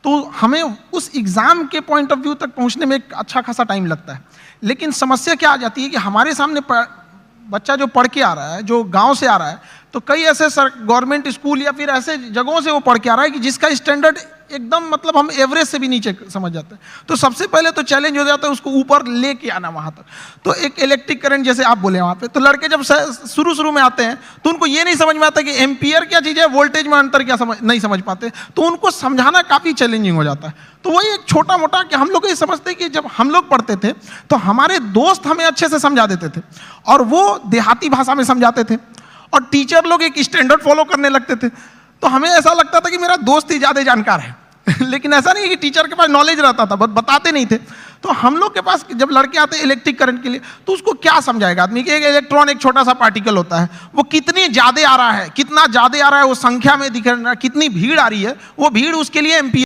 तो हमें उस एग्ज़ाम के पॉइंट ऑफ व्यू तक पहुंचने में एक अच्छा खासा टाइम लगता है। लेकिन समस्या क्या आ जाती है कि हमारे सामने बच्चा जो पढ़ के आ रहा है, जो गांव से आ रहा है, तो कई ऐसे गवर्नमेंट स्कूल या फिर ऐसे जगहों से वो पढ़ के आ रहा है कि जिसका स्टैंडर्ड एकदम मतलब हम एवरेज से भी नीचे समझ जाते हैं। तो सबसे पहले तो चैलेंज हो जाता है उसको ऊपर लेके आना वहाँ तक। तो एक इलेक्ट्रिक करंट जैसे आप बोले वहाँ पे, तो लड़के जब शुरू में आते हैं तो उनको ये नहीं समझ में आता कि एम्पियर क्या चीज़ है, वोल्टेज में अंतर क्या नहीं समझ पाते, तो उनको समझाना काफ़ी चैलेंजिंग हो जाता है। तो वही एक छोटा मोटा कि हम लोग ये समझते कि जब हम लोग पढ़ते थे तो हमारे दोस्त हमें अच्छे से समझा देते थे और वो देहाती भाषा में समझाते थे, और टीचर लोग एक स्टैंडर्ड फॉलो करने लगते थे। तो हमें ऐसा लगता था कि मेरा दोस्त ही ज़्यादा जानकार है लेकिन ऐसा नहीं है कि टीचर के पास नॉलेज रहता था, बताते नहीं थे। तो हम लोग के पास जब लड़के आते हैं इलेक्ट्रिक करंट के लिए, तो उसको क्या समझाएगा आदमी कि एक इलेक्ट्रॉन एक छोटा सा पार्टिकल होता है, वो कितनी ज़्यादा आ रहा है, कितना ज़्यादा आ रहा है वो संख्या में दिख रहा है, कितनी भीड़ आ रही है, वो भीड़ उसके लिए एम्पियर